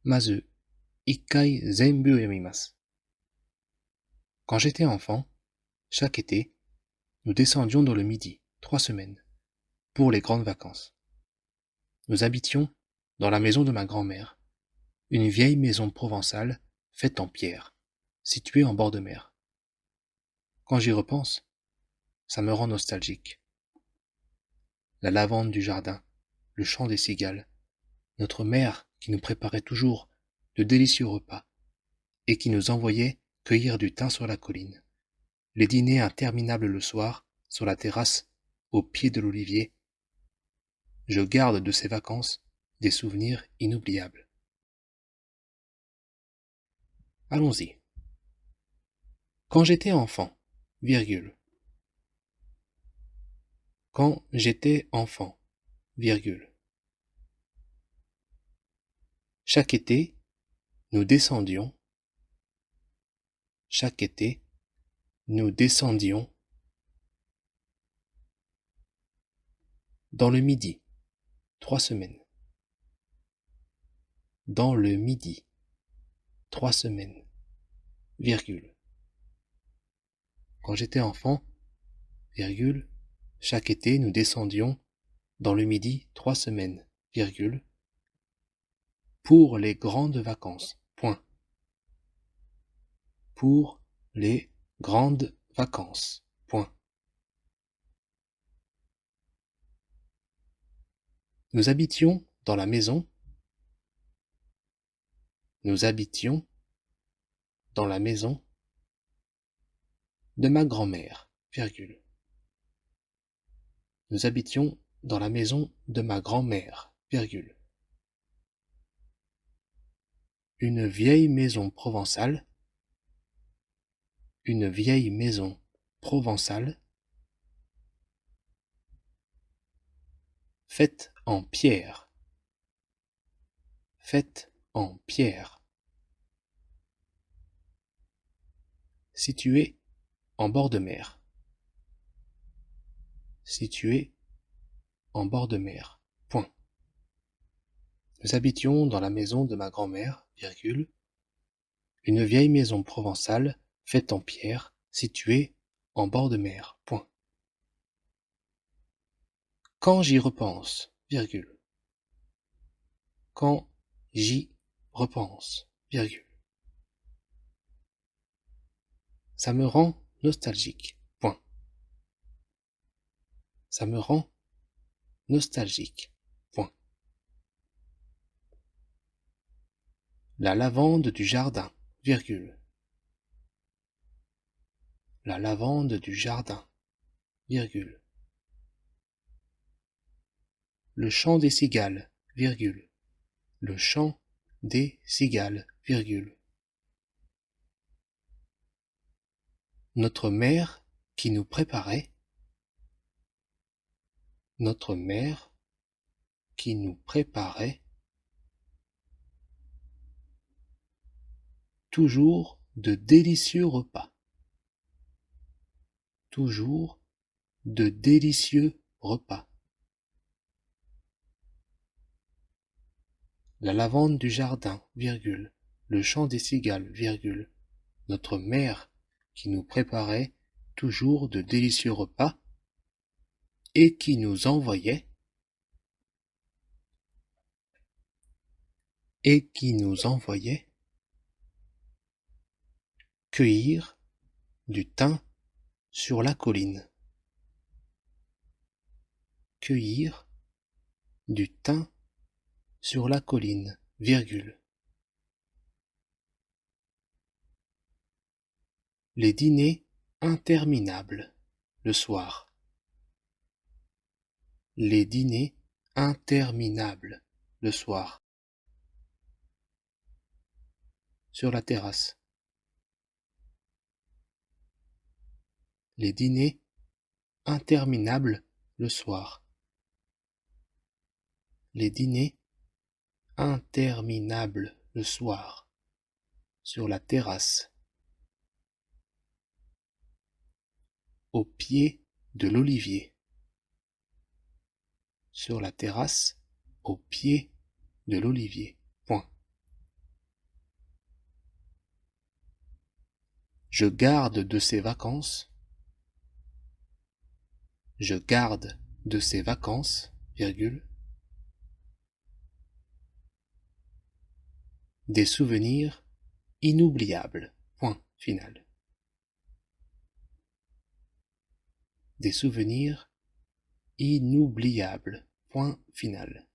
まず、一回全部読みます。Quand j'étais enfant, chaque été, nous descendions dans le Midi, 3 semaines, pour les grandes vacances. Nous habitions dans la maison de ma grand-mère, une vieille maison provençale faite en pierre, située en bord de mer. Quand j'y repense, ça me rend nostalgique. La lavande du jardin, le chant des cigales, notre mère qui nous préparait toujours de délicieux repas et qui nous envoyait cueillir du thym sur la colline, les dîners interminables le soir sur la terrasse au pied de l'olivier. Je garde de ces vacances des souvenirs inoubliables. Allons-y. Quand j'étais enfant, virgule. Quand j'étais enfant, virgule. Chaque été, nous descendions. Chaque été, nous descendions dans le Midi, 3 semaines. Dans le Midi, 3 semaines, virgule. Quand j'étais enfant, virgule, chaque été nous descendions dans le Midi 3 semaines, virgule, pour les grandes vacances, point. Pour les grandes vacances, point. Nous habitions dans la maison. Nous habitions dans la maison de ma grand-mère, virgule. Nous habitions dans la maison de ma grand-mère, virgule. Une vieille maison provençale. Une vieille maison provençale faite en pierre. Faite en pierre. Située en bord de mer. Située en bord de mer. Point. Nous habitions dans la maison de ma grand-mère, virgule, une vieille maison provençale faite en pierre, située en bord de mer. Point. Quand j'y repense, virgule. Quand j'y repense, virgule. Ça me rend nostalgique. Point. Ça me rend nostalgique. Point. La lavande du jardin, virgule. La lavande du jardin, virgule. Le chant des cigales, virgule. Le chant des cigales, virgule. Notre mère qui nous préparait. Notre mère qui nous préparait toujours de délicieux repas. Toujours de délicieux repas. La lavande du jardin, virgule. Le chant des cigales, virgule. Notre mère qui nous préparait toujours de délicieux repas et qui nous envoyait cueillir du thym sur la colline. Cueillir du thym sur la colline, virgule. Les dîners interminables le soir. Les dîners interminables le soir. Sur la terrasse. Les dîners interminables le soir. Les dîners interminables le soir. Sur la terrasse. Au pied de l'olivier. Sur la terrasse, au pied de l'olivier. Point. Je garde de ces vacances. Je garde de ces vacances, virgule, des souvenirs inoubliables, point final. Des souvenirs inoubliables, point final.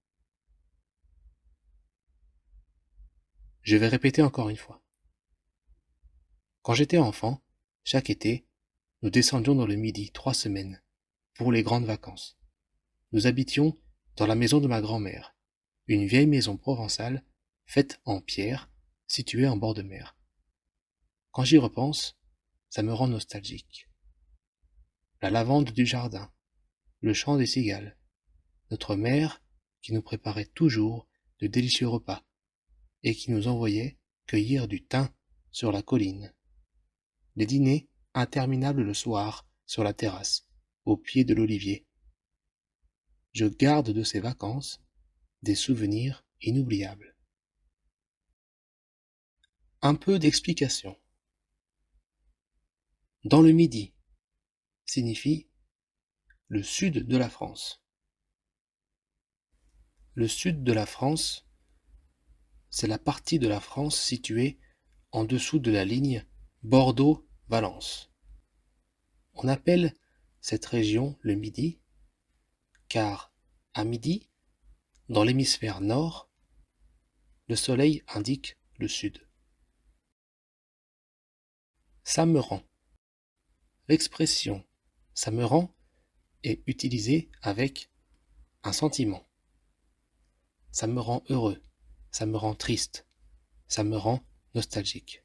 Je vais répéter encore une fois. Quand j'étais enfant, chaque été, nous descendions dans le Midi 3 semaines, pour les grandes vacances. Nous habitions dans la maison de ma grand-mère, une vieille maison provençale faite en pierre, située en bord de mer. Quand j'y repense, ça me rend nostalgique. La lavande du jardin, le chant des cigales, notre mère qui nous préparait toujours de délicieux repas et qui nous envoyait cueillir du thym sur la colline. Les dîners interminables le soir sur la terrasse, au pied de l'olivier. Je garde de ces vacances des souvenirs inoubliables. Un peu d'explication. Dans le Midi signifie le sud de la France. Le sud de la France, c'est la partie de la France située en dessous de la ligne Bordeaux-Valence. On appelle cette région le Midi car à midi, dans l'hémisphère nord, le soleil indique le sud. Ça me rend. L'expression ça me rend est utilisée avec un sentiment. Ça me rend heureux, ça me rend triste, ça me rend nostalgique.